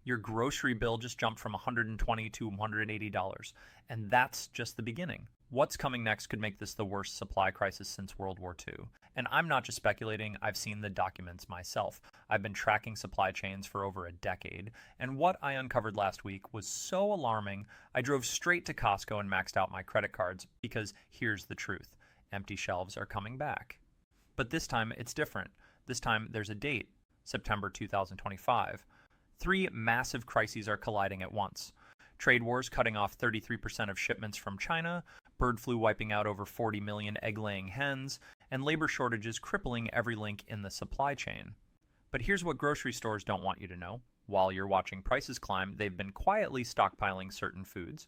Your grocery bill just jumped from $120 to $180, and that's just the beginning. What's coming next could make this the worst supply crisis since World War II. And I'm not just speculating, I've seen the documents myself. I've been tracking supply chains for over a decade, and what I uncovered last week was so alarming, I drove straight to Costco and maxed out my credit cards because here's the truth. Empty shelves are coming back. But this time it's different. This time there's a date, September 2025. Three massive crises are colliding at once. Trade wars cutting off 33% of shipments from China, bird flu wiping out over 40 million egg-laying hens, and labor shortages crippling every link in the supply chain. But here's what grocery stores don't want you to know. While you're watching prices climb, they've been quietly stockpiling certain foods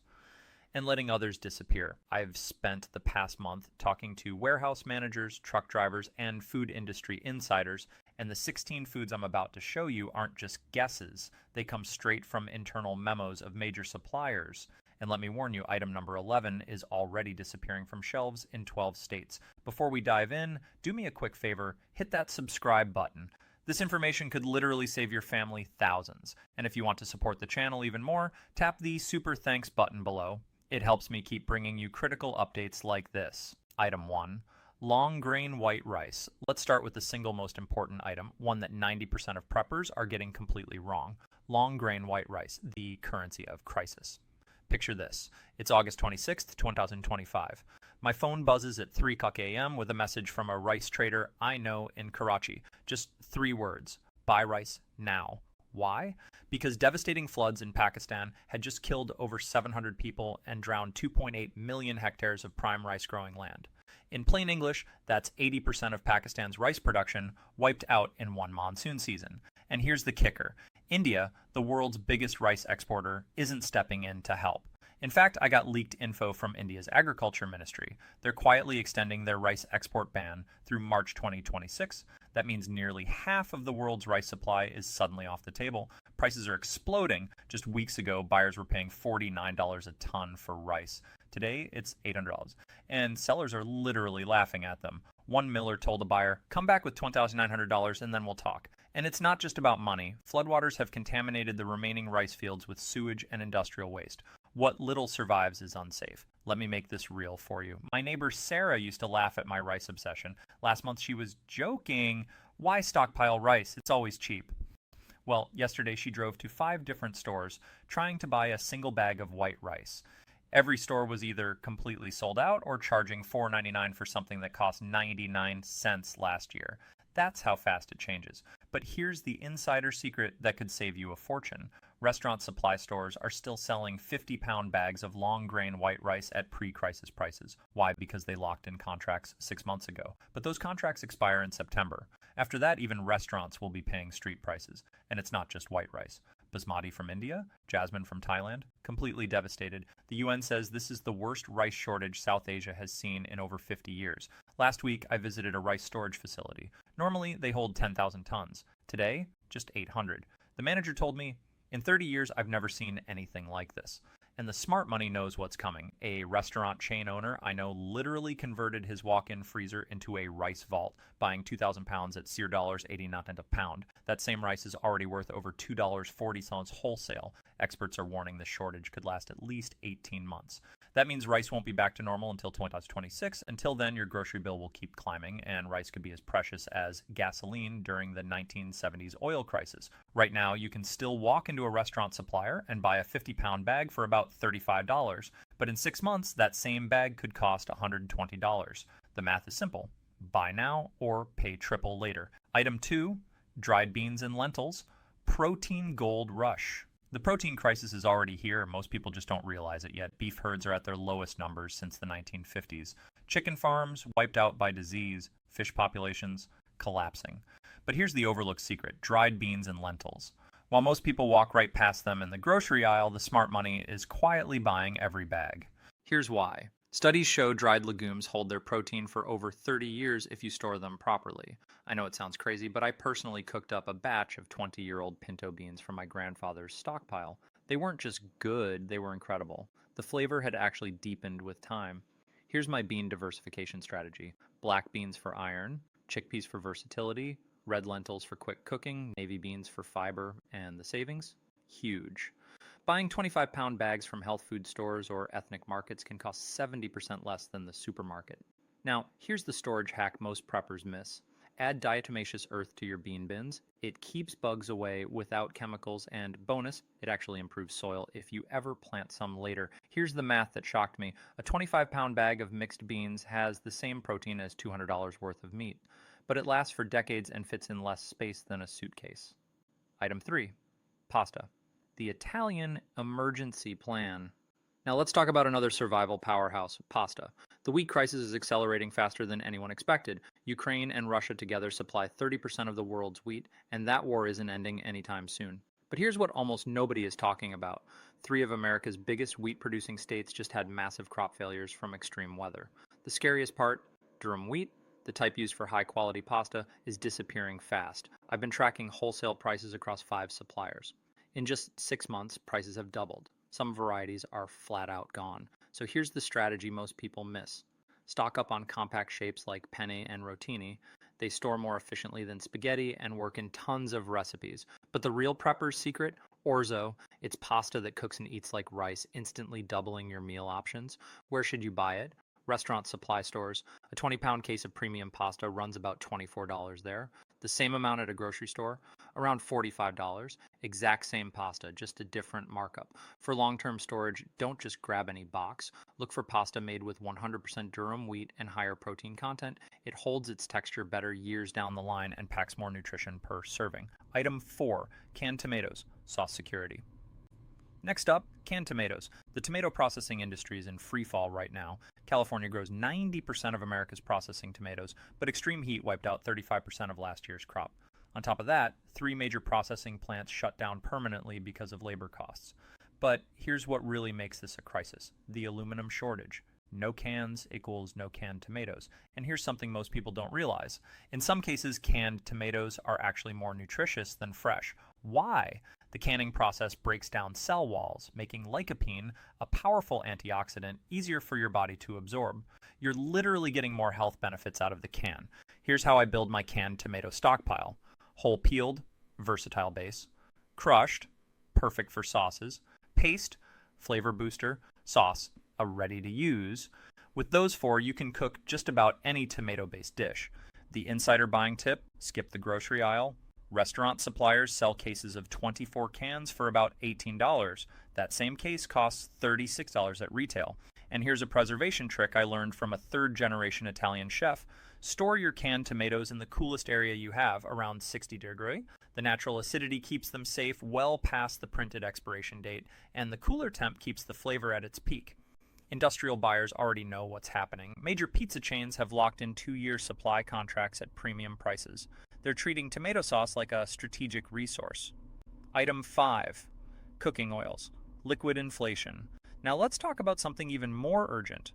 and letting others disappear. I've spent the past month talking to warehouse managers, truck drivers, and food industry insiders, and the 16 foods I'm about to show you aren't just guesses. They come straight from internal memos of major suppliers. And let me warn you, item number 11 is already disappearing from shelves in 12 states. Before we dive in, do me a quick favor, hit that subscribe button. This information could literally save your family thousands. And if you want to support the channel even more, tap the super thanks button below. It helps me keep bringing you critical updates like this. Item 1. Long grain white rice. Let's start with the single most important item, one that 90% of preppers are getting completely wrong. Long grain white rice, the currency of crisis. Picture this. It's August 26th, 2025. My phone buzzes at 3 a.m. with a message from a rice trader I know in Karachi. Just 3 words. Buy rice now. Why? Because devastating floods in Pakistan had just killed over 700 people and drowned 2.8 million hectares of prime rice growing land. In plain English, that's 80% of Pakistan's rice production wiped out in one monsoon season. And here's the kicker. India, the world's biggest rice exporter, isn't stepping in to help. In fact, I got leaked info from India's agriculture ministry. They're quietly extending their rice export ban through March 2026. That means nearly half of the world's rice supply is suddenly off the table. Prices are exploding. Just weeks ago, buyers were paying $49 a ton for rice. Today, it's $800. And sellers are literally laughing at them. One miller told a buyer, "Come back with $12,900 and then we'll talk." And it's not just about money. Floodwaters have contaminated the remaining rice fields with sewage and industrial waste. What little survives is unsafe. Let me make this real for you. My neighbor Sarah used to laugh at my rice obsession. Last month she was joking, "Why stockpile rice? It's always cheap." Well, yesterday she drove to 5 different stores trying to buy a single bag of white rice. Every store was either completely sold out or charging $4.99 for something that cost 99 cents last year. That's how fast it changes. But here's the insider secret that could save you a fortune. Restaurant supply stores are still selling 50-pound bags of long grain white rice at pre-crisis prices. Why? Because they locked in contracts 6 months ago. But those contracts expire in September. After that, even restaurants will be paying street prices. And it's not just white rice. Basmati from India, jasmine from Thailand, completely devastated. The UN says this is the worst rice shortage South Asia has seen in over 50 years. Last week, I visited a rice storage facility. Normally, they hold 10,000 tons. Today, just 800. The manager told me, "In 30 years, I've never seen anything like this." And the smart money knows what's coming. A restaurant chain owner I know literally converted his walk-in freezer into a rice vault, buying 2,000 pounds at $0.89 a pound. That same rice is already worth over $2.40 wholesale. Experts are warning the shortage could last at least 18 months. That means rice won't be back to normal until 2026. Until then, your grocery bill will keep climbing, and rice could be as precious as gasoline during the 1970s oil crisis. Right now, you can still walk into a restaurant supplier and buy a 50-pound bag for about $35. But in 6 months, that same bag could cost $120. The math is simple. Buy now or pay triple later. Item 2, dried beans and lentils. Protein gold rush. The protein crisis is already here. Most people just don't realize it yet. Beef herds are at their lowest numbers since the 1950s. Chicken farms wiped out by disease. Fish populations collapsing. But here's the overlooked secret: dried beans and lentils. While most people walk right past them in the grocery aisle, the smart money is quietly buying every bag. Here's why. Studies show dried legumes hold their protein for over 30 years if you store them properly. I know it sounds crazy, but I personally cooked up a batch of 20-year-old pinto beans from my grandfather's stockpile. They weren't just good, they were incredible. The flavor had actually deepened with time. Here's my bean diversification strategy: black beans for iron, chickpeas for versatility, red lentils for quick cooking, navy beans for fiber and the savings, Huge. Buying 25-pound bags from health food stores or ethnic markets can cost 70% less than the supermarket. Now, here's the storage hack most preppers miss. Add diatomaceous earth to your bean bins. It keeps bugs away without chemicals, and bonus, it actually improves soil if you ever plant some later. Here's the math that shocked me. A 25-pound bag of mixed beans has the same protein as $200 worth of meat, but it lasts for decades and fits in less space than a suitcase. Item 3. Pasta. The Italian emergency plan. Now let's talk about another survival powerhouse, pasta. The wheat crisis is accelerating faster than anyone expected. Ukraine and Russia together supply 30% of the world's wheat, and that war isn't ending anytime soon. But here's what almost nobody is talking about. 3 of America's biggest wheat-producing states just had massive crop failures from extreme weather. The scariest part, durum wheat, the type used for high-quality pasta, is disappearing fast. I've been tracking wholesale prices across 5 suppliers. In just 6 months, prices have doubled. Some varieties are flat out gone. So here's the strategy most people miss. Stock up on compact shapes like penne and rotini. They store more efficiently than spaghetti and work in tons of recipes. But the real prepper's secret? Orzo. It's pasta that cooks and eats like rice, instantly doubling your meal options. Where should you buy it? Restaurant supply stores. A 20-pound case of premium pasta runs about $24 there. The same amount at a grocery store, around $45. Exact same pasta, just a different markup. For long-term storage, don't just grab any box. Look for pasta made with 100% durum wheat and higher protein content. It holds its texture better years down the line and packs more nutrition per serving. Item 4. Canned tomatoes. Sauce security. Next up, canned tomatoes. The tomato processing industry is in free fall right now. California grows 90% of America's processing tomatoes, but extreme heat wiped out 35% of last year's crop. On top of that, 3 major processing plants shut down permanently because of labor costs. But here's what really makes this a crisis: the aluminum shortage. No cans equals no canned tomatoes. And here's something most people don't realize. In some cases, canned tomatoes are actually more nutritious than fresh. Why? The canning process breaks down cell walls, making lycopene, a powerful antioxidant, easier for your body to absorb. You're literally getting more health benefits out of the can. Here's how I build my canned tomato stockpile. Whole peeled, versatile base. Crushed, perfect for sauces. Paste, flavor booster. Sauce, a ready to use. With those 4, you can cook just about any tomato-based dish. The insider buying tip: skip the grocery aisle. Restaurant suppliers sell cases of 24 cans for about $18. That same case costs $36 at retail. And here's a preservation trick I learned from a 3rd-generation Italian chef. Store your canned tomatoes in the coolest area you have, around 60 degrees. The natural acidity keeps them safe well past the printed expiration date, and the cooler temp keeps the flavor at its peak. Industrial buyers already know what's happening. Major pizza chains have locked in 2-year supply contracts at premium prices. They're treating tomato sauce like a strategic resource. Item 5. Cooking oils. Liquid inflation. Now let's talk about something even more urgent.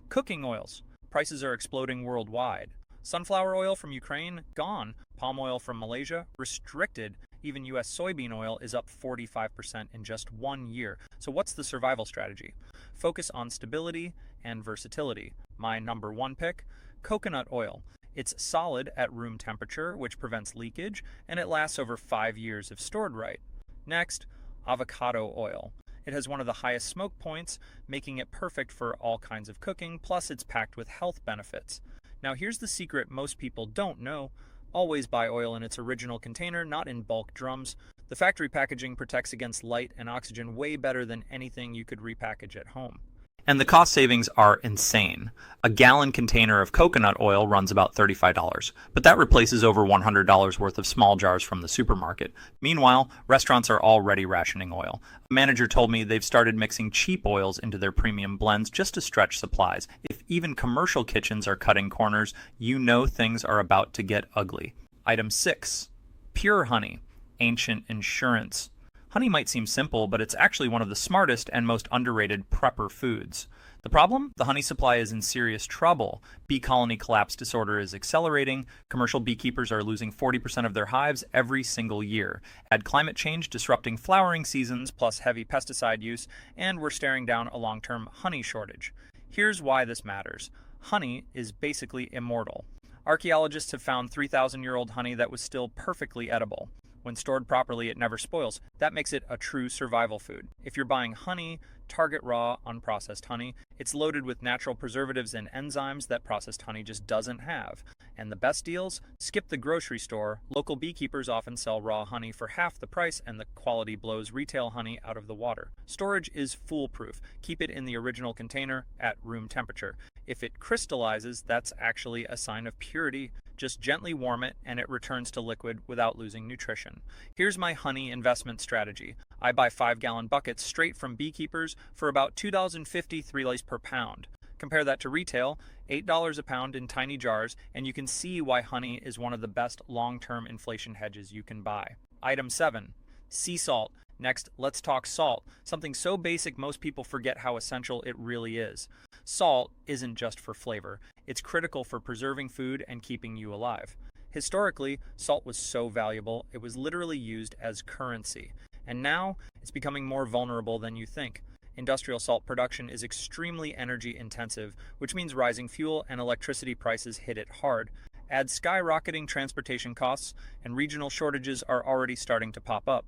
Cooking oils. Prices are exploding worldwide. Sunflower oil from Ukraine, gone. Palm oil from Malaysia, restricted. Even US soybean oil is up 45% in just 1 year. So what's the survival strategy? Focus on stability and versatility. My number 1 pick, coconut oil. It's solid at room temperature, which prevents leakage, and it lasts over 5 years if stored right. Next, avocado oil. It has one of the highest smoke points, making it perfect for all kinds of cooking, plus it's packed with health benefits. Now here's the secret most people don't know. Always buy oil in its original container, not in bulk drums. The factory packaging protects against light and oxygen way better than anything you could repackage at home. And the cost savings are insane. A gallon container of coconut oil runs about $35, but that replaces over $100 worth of small jars from the supermarket. Meanwhile, restaurants are already rationing oil. A manager told me they've started mixing cheap oils into their premium blends just to stretch supplies. If even commercial kitchens are cutting corners, you know things are about to get ugly. Item 6. Pure honey. Ancient insurance. Honey might seem simple, but it's actually one of the smartest and most underrated prepper foods. The problem? The honey supply is in serious trouble. Bee colony collapse disorder is accelerating. Commercial beekeepers are losing 40% of their hives every single year. Add climate change disrupting flowering seasons plus heavy pesticide use, and we're staring down a long-term honey shortage. Here's why this matters. Honey is basically immortal. Archaeologists have found 3,000-year-old honey that was still perfectly edible. When stored properly, it never spoils. That makes it a true survival food. If you're buying honey, Target raw, unprocessed honey. It's loaded with natural preservatives and enzymes that processed honey just doesn't have. And the best deals? Skip the grocery store. Local beekeepers often sell raw honey for half the price, and the quality blows retail honey out of the water. Storage is foolproof. Keep it in the original container at room temperature. If it crystallizes, that's actually a sign of purity. Just gently warm it and it returns to liquid without losing nutrition. Here's my honey investment strategy. I buy 5-gallon buckets straight from beekeepers for about $2.50 3 per pound. Compare that to retail, $8 a pound in tiny jars, and you can see why honey is one of the best long-term inflation hedges you can buy. Item 7. Sea salt. Next, let's talk salt, something so basic most people forget how essential it really is. Salt isn't just for flavor. It's critical for preserving food and keeping you alive. Historically, salt was so valuable, it was literally used as currency. And now, it's becoming more vulnerable than you think. Industrial salt production is extremely energy intensive, which means rising fuel and electricity prices hit it hard. Add skyrocketing transportation costs, and regional shortages are already starting to pop up.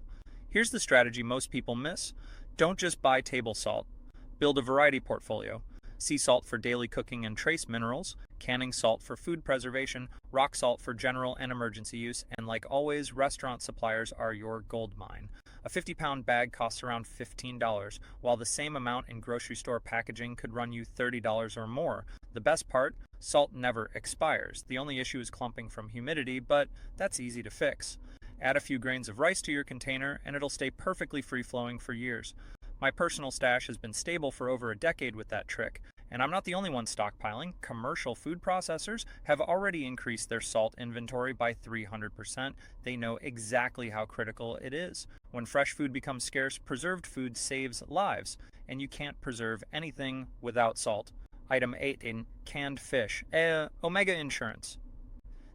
Here's the strategy most people miss. Don't just buy table salt. Build a variety portfolio. Sea salt for daily cooking and trace minerals, canning salt for food preservation, rock salt for general and emergency use, and like always, restaurant suppliers are your gold mine. A 50-pound bag costs around $15, while the same amount in grocery store packaging could run you $30 or more. The best part? Salt never expires. The only issue is clumping from humidity, but that's easy to fix. Add a few grains of rice to your container, and it'll stay perfectly free-flowing for years. My personal stash has been stable for over a decade with that trick. And I'm not the only one stockpiling. Commercial food processors have already increased their salt inventory by 300%. They know exactly how critical it is. When fresh food becomes scarce, preserved food saves lives. And you can't preserve anything without salt. Item 8 in canned fish. Omega insurance.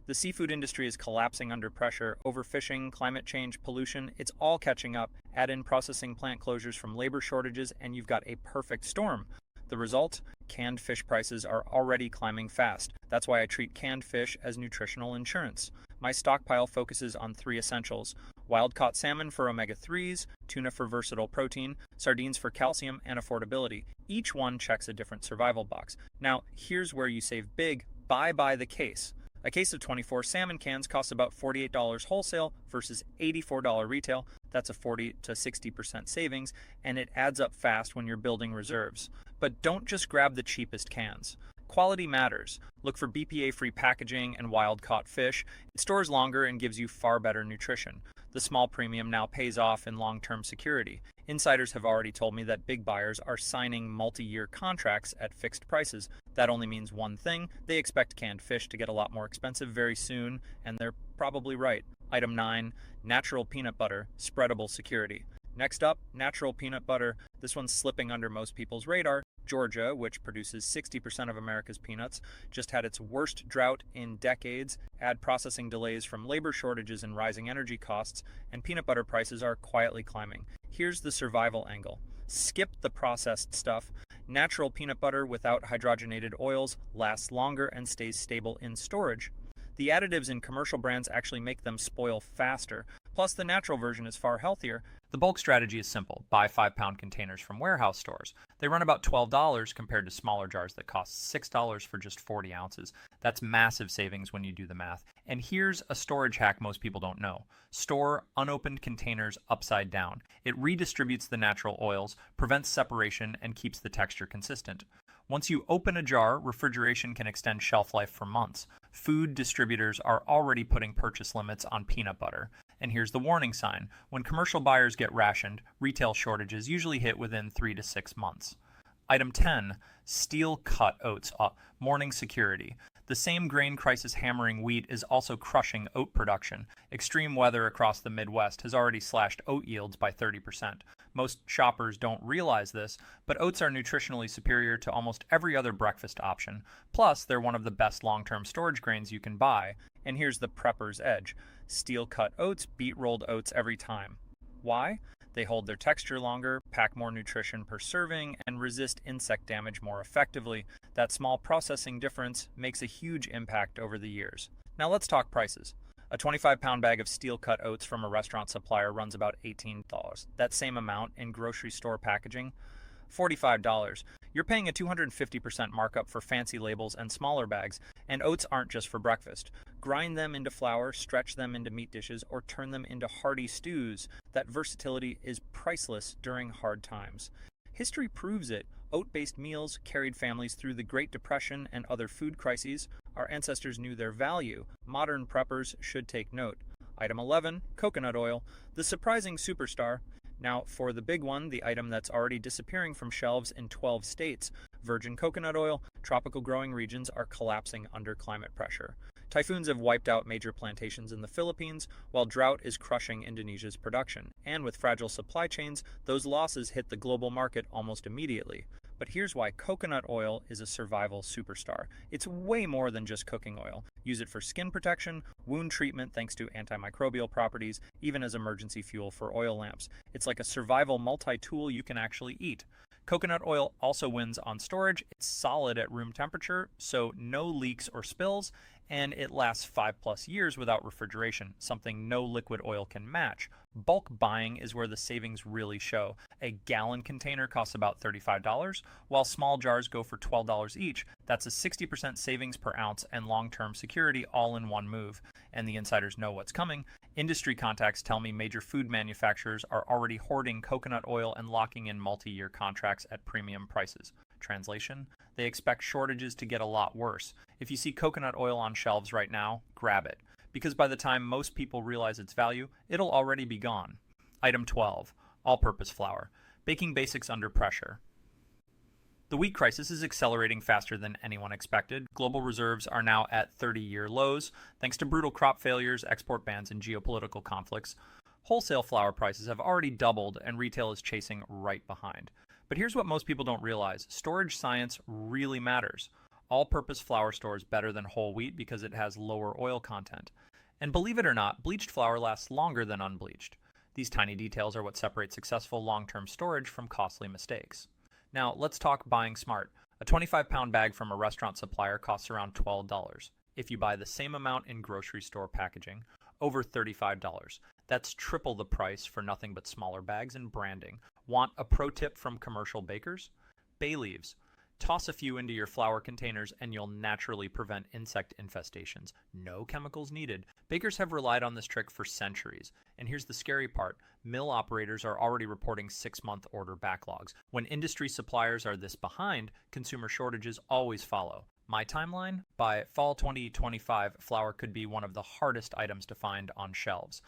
The seafood industry is collapsing under pressure. Overfishing, climate change, pollution, it's all catching up. Add in processing plant closures from labor shortages, and you've got a perfect storm. The result? Canned fish prices are already climbing fast. That's why I treat canned fish as nutritional insurance. My stockpile focuses on 3 essentials: wild-caught salmon for omega-3s, tuna for versatile protein, sardines for calcium and affordability. Each one checks a different survival box. Now, here's where you save big. Buy the case. A case of 24 salmon cans costs about $48 wholesale versus $84 retail. That's a 40 to 60% savings, and it adds up fast when you're building reserves. But don't just grab the cheapest cans. Quality matters. Look for BPA-free packaging and wild-caught fish. It stores longer and gives you far better nutrition. The small premium now pays off in long-term security. Insiders have already told me that big buyers are signing multi-year contracts at fixed prices. That only means one thing: they expect canned fish to get a lot more expensive very soon, and they're probably right. Item 9, natural peanut butter, spreadable security. Next up, natural peanut butter. This one's slipping under most people's radar. Georgia, which produces 60% of America's peanuts, just had its worst drought in decades. Add processing delays from labor shortages and rising energy costs, and peanut butter prices are quietly climbing. Here's the survival angle. Skip the processed stuff. Natural peanut butter without hydrogenated oils lasts longer and stays stable in storage. The additives in commercial brands actually make them spoil faster. Plus, the natural version is far healthier. The bulk strategy is simple. Buy 5-pound containers from warehouse stores. They run about $12 compared to smaller jars that cost $6 for just 40 ounces. That's massive savings when you do the math. And here's a storage hack most people don't know. Store unopened containers upside down. It redistributes the natural oils, prevents separation, and keeps the texture consistent. Once you open a jar, refrigeration can extend shelf life for months. Food distributors are already putting purchase limits on peanut butter. And here's the warning sign. When commercial buyers get rationed, retail shortages usually hit within 3 to 6 months. Item 10, steel-cut oats, morning security. The same grain crisis hammering wheat is also crushing oat production. Extreme weather across the Midwest has already slashed oat yields by 30%. Most shoppers don't realize this, but oats are nutritionally superior to almost every other breakfast option. Plus, they're one of the best long-term storage grains you can buy. And here's the prepper's edge. Steel-cut oats beat rolled oats every time. Why? They hold their texture longer, pack more nutrition per serving, and resist insect damage more effectively. That small processing difference makes a huge impact over the years. Now let's talk prices. A 25-pound bag of steel-cut oats from a restaurant supplier runs about $18. That same amount in grocery store packaging, $45. You're paying a 250% markup for fancy labels and smaller bags, and oats aren't just for breakfast. Grind them into flour, stretch them into meat dishes, or turn them into hearty stews. That versatility is priceless during hard times. History proves it. Oat-based meals carried families through the Great Depression and other food crises. Our ancestors knew their value. Modern preppers should take note. Item 11, coconut oil, the surprising superstar. Now, for the big one, the item that's already disappearing from shelves in 12 states, virgin coconut oil, tropical growing regions are collapsing under climate pressure. Typhoons have wiped out major plantations in the Philippines, while drought is crushing Indonesia's production. And with fragile supply chains, those losses hit the global market almost immediately. But here's why coconut oil is a survival superstar. It's way more than just cooking oil. Use it for skin protection, wound treatment thanks to antimicrobial properties, even as emergency fuel for oil lamps. It's like a survival multi-tool you can actually eat. Coconut oil also wins on storage. It's solid at room temperature, so no leaks or spills, and it lasts 5+ years without refrigeration, something no liquid oil can match. Bulk buying is where the savings really show. A gallon container costs about $35, while small jars go for $12 each. That's a 60% savings per ounce and long-term security all in one move. And the insiders know what's coming. Industry contacts tell me major food manufacturers are already hoarding coconut oil and locking in multi-year contracts at premium prices. Translation: they expect shortages to get a lot worse. If you see coconut oil on shelves right now, grab it, because by the time most people realize its value, it'll already be gone. Item 12, all-purpose flour, baking basics under pressure. The wheat crisis is accelerating faster than anyone expected. Global reserves are now at 30-year lows, thanks to brutal crop failures, export bans, and geopolitical conflicts. Wholesale flour prices have already doubled, and retail is chasing right behind. But here's what most people don't realize. Storage science really matters. All-purpose flour stores better than whole wheat because it has lower oil content. And believe it or not, bleached flour lasts longer than unbleached. These tiny details are what separate successful long-term storage from costly mistakes. Now, let's talk buying smart. A 25-pound bag from a restaurant supplier costs around $12. If you buy the same amount in grocery store packaging, over $35. That's triple the price for nothing but smaller bags and branding. Want a pro tip from commercial bakers? Bay leaves. Toss a few into your flour containers and you'll naturally prevent insect infestations. No chemicals needed. Bakers have relied on this trick for centuries. And here's the scary part. Mill operators are already reporting 6-month order backlogs. When industry suppliers are this behind, consumer shortages always follow. My timeline? By fall 2025, flour could be one of the hardest items to find on shelves.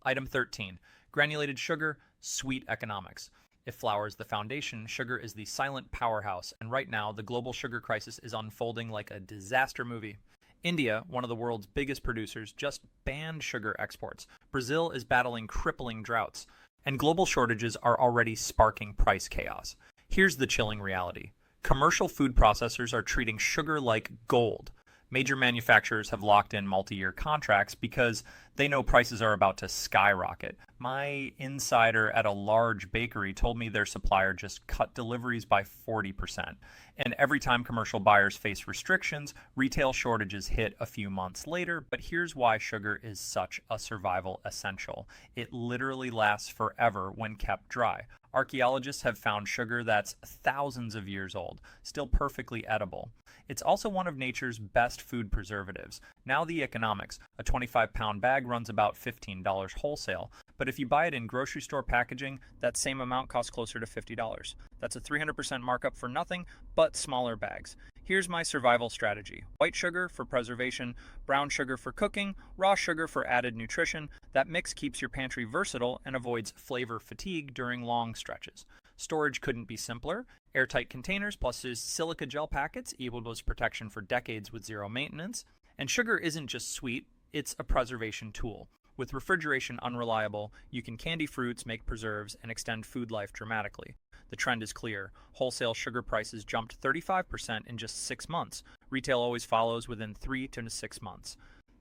Item 13, granulated sugar, sweet economics. If flour is the foundation, sugar is the silent powerhouse, and right now the global sugar crisis is unfolding like a disaster movie. India, one of the world's biggest producers, just banned sugar exports. Brazil is battling crippling droughts, and global shortages are already sparking price chaos. Here's the chilling reality. Commercial food processors are treating sugar like gold. Major manufacturers have locked in multi-year contracts because they know prices are about to skyrocket. My insider at a large bakery told me their supplier just cut deliveries by 40%. And every time commercial buyers face restrictions, retail shortages hit a few months later. But here's why sugar is such a survival essential. It literally lasts forever when kept dry. Archaeologists have found sugar that's thousands of years old, still perfectly edible. It's also one of nature's best food preservatives. Now the economics. A 25-pound bag runs about $15 wholesale, but if you buy it in grocery store packaging, that same amount costs closer to $50. That's a 300% markup for nothing but smaller bags. Here's my survival strategy. White sugar for preservation, brown sugar for cooking, raw sugar for added nutrition. That mix keeps your pantry versatile and avoids flavor fatigue during long stretches. Storage couldn't be simpler. Airtight containers plus silica gel packets equals protection for decades with zero maintenance. And sugar isn't just sweet, it's a preservation tool. With refrigeration unreliable, you can candy fruits, make preserves, and extend food life dramatically. The trend is clear. Wholesale sugar prices jumped 35% in just 6 months. Retail always follows within 3 to 6 months.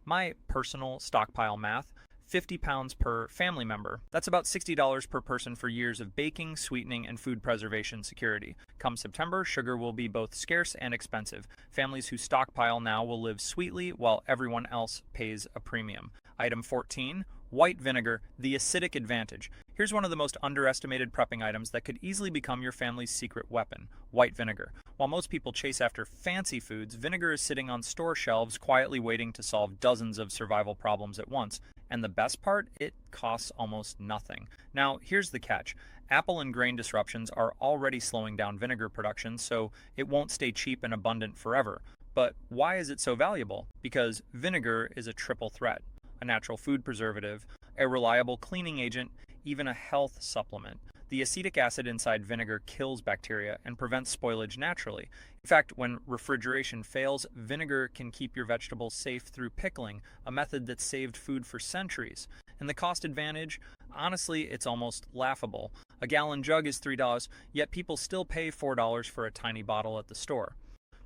My personal stockpile math, 50 pounds per family member. That's about $60 per person for years of baking, sweetening, and food preservation security. Come September, sugar will be both scarce and expensive. Families who stockpile now will live sweetly while everyone else pays a premium. Item 14, white vinegar, the acidic advantage. Here's one of the most underestimated prepping items that could easily become your family's secret weapon, white vinegar. While most people chase after fancy foods, vinegar is sitting on store shelves quietly waiting to solve dozens of survival problems at once. And the best part, it costs almost nothing. Now, here's the catch. Apple and grain disruptions are already slowing down vinegar production, so it won't stay cheap and abundant forever. But why is it so valuable? Because vinegar is a triple threat: a natural food preservative, a reliable cleaning agent, even a health supplement. The acetic acid inside vinegar kills bacteria and prevents spoilage naturally. In fact, when refrigeration fails, vinegar can keep your vegetables safe through pickling, a method that saved food for centuries. And the cost advantage? Honestly, it's almost laughable. A gallon jug is $3, yet people still pay $4 for a tiny bottle at the store.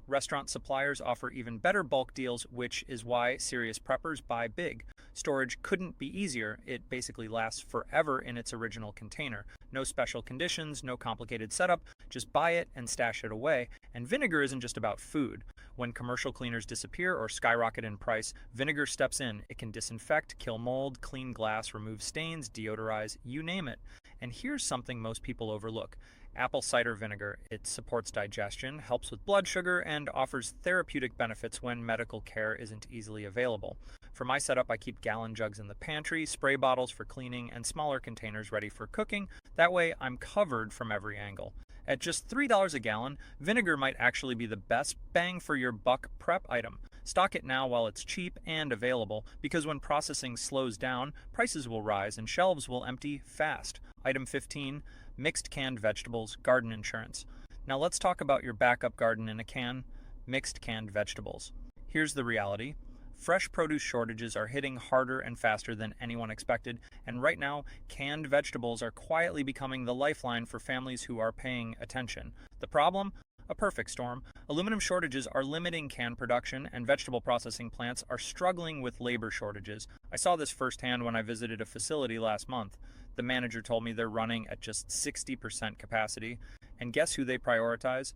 Restaurant suppliers offer even better bulk deals, which is why serious preppers buy big. Storage couldn't be easier. It basically lasts forever in its original container. No special conditions, no complicated setup, just buy it and stash it away. And vinegar isn't just about food. When commercial cleaners disappear or skyrocket in price, vinegar steps in. It can disinfect, kill mold, clean glass, remove stains, deodorize, you name it. And here's something most people overlook. Apple cider vinegar. It supports digestion, helps with blood sugar, and offers therapeutic benefits when medical care isn't easily available. For my setup, I keep gallon jugs in the pantry, spray bottles for cleaning, and smaller containers ready for cooking. That way, I'm covered from every angle. At just $3 a gallon, vinegar might actually be the best bang for your buck prep item. Stock it now while it's cheap and available, because when processing slows down, prices will rise and shelves will empty fast. Item 15, mixed canned vegetables, garden insurance. Now let's talk about your backup garden in a can, mixed canned vegetables. Here's the reality. Fresh produce shortages are hitting harder and faster than anyone expected, and right now, canned vegetables are quietly becoming the lifeline for families who are paying attention. The problem? A perfect storm. Aluminum shortages are limiting can production, and vegetable processing plants are struggling with labor shortages. I saw this firsthand when I visited a facility last month. The manager told me they're running at just 60% capacity. And guess who they prioritize?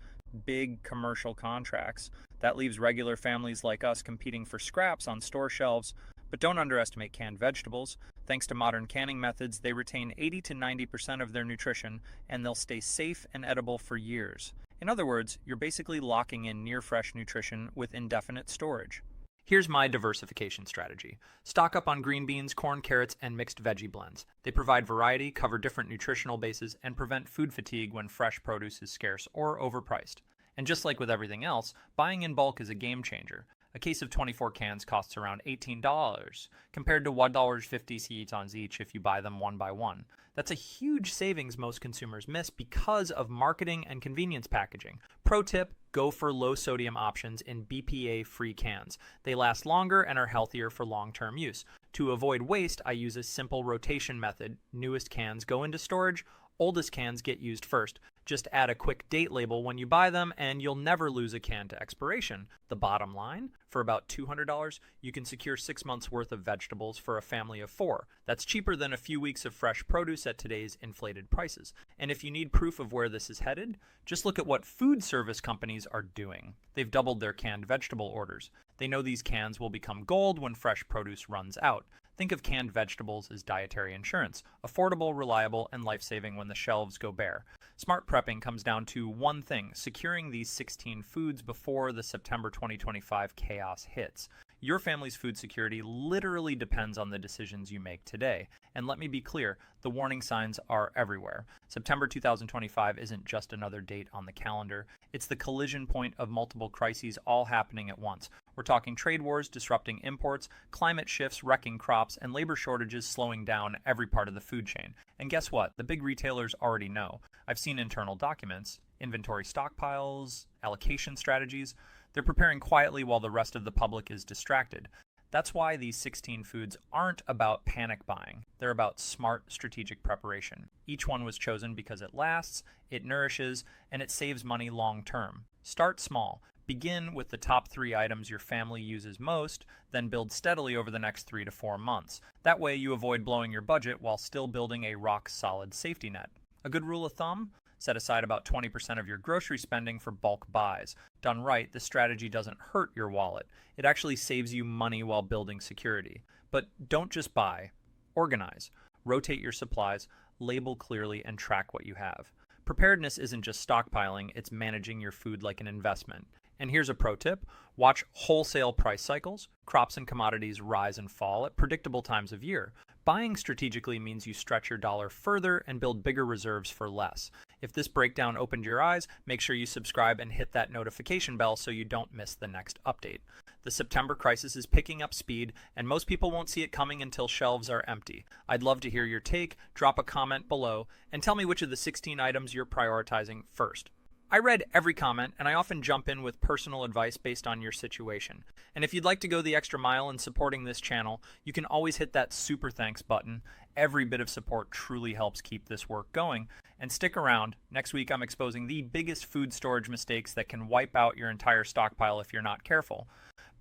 Big commercial contracts. That leaves regular families like us competing for scraps on store shelves. But don't underestimate canned vegetables. Thanks to modern canning methods, they retain 80 to 90% of their nutrition, and they'll stay safe and edible for years. In other words, you're basically locking in near-fresh nutrition with indefinite storage. Here's my diversification strategy. Stock up on green beans, corn, carrots, and mixed veggie blends. They provide variety, cover different nutritional bases, and prevent food fatigue when fresh produce is scarce or overpriced. And just like with everything else, buying in bulk is a game changer. A case of 24 cans costs around $18, compared to $1.50 each if you buy them one by one. That's a huge savings most consumers miss because of marketing and convenience packaging. Pro tip, go for low-sodium options in BPA-free cans. They last longer and are healthier for long-term use. To avoid waste, I use a simple rotation method. Newest cans go into storage, oldest cans get used first. Just add a quick date label when you buy them, and you'll never lose a can to expiration. The bottom line, for about $200, you can secure 6 months worth of vegetables for a family of 4. That's cheaper than a few weeks of fresh produce at today's inflated prices. And if you need proof of where this is headed, just look at what food service companies are doing. They've doubled their canned vegetable orders. They know these cans will become gold when fresh produce runs out. Think of canned vegetables as dietary insurance, affordable, reliable, and life-saving when the shelves go bare. Smart prepping comes down to one thing: securing these 16 foods before the September 2025 chaos hits. Your family's food security literally depends on the decisions you make today. And let me be clear, the warning signs are everywhere. September 2025 isn't just another date on the calendar. It's the collision point of multiple crises all happening at once. We're talking trade wars disrupting imports, climate shifts wrecking crops, and labor shortages slowing down every part of the food chain. And guess what? The big retailers already know. I've seen internal documents, inventory stockpiles, allocation strategies. They're preparing quietly while the rest of the public is distracted. That's why these 16 foods aren't about panic buying. They're about smart strategic preparation. Each one was chosen because it lasts, it nourishes, and it saves money long term. Start small. Begin with the top 3 items your family uses most, then build steadily over the next 3 to 4 months. That way you avoid blowing your budget while still building a rock-solid safety net. A good rule of thumb? Set aside about 20% of your grocery spending for bulk buys. Done right, this strategy doesn't hurt your wallet. It actually saves you money while building security. But don't just buy, organize. Rotate your supplies, label clearly, and track what you have. Preparedness isn't just stockpiling, it's managing your food like an investment. And here's a pro tip: watch wholesale price cycles. Crops and commodities rise and fall at predictable times of year. Buying strategically means you stretch your dollar further and build bigger reserves for less. If this breakdown opened your eyes, make sure you subscribe and hit that notification bell so you don't miss the next update. The September crisis is picking up speed, and most people won't see it coming until shelves are empty. I'd love to hear your take. Drop a comment below and tell me which of the 16 items you're prioritizing first. I read every comment, and I often jump in with personal advice based on your situation. And if you'd like to go the extra mile in supporting this channel, you can always hit that super thanks button. Every bit of support truly helps keep this work going. And stick around. Next week, I'm exposing the biggest food storage mistakes that can wipe out your entire stockpile if you're not careful.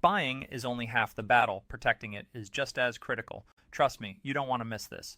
Buying is only half the battle. Protecting it is just as critical. Trust me, you don't want to miss this.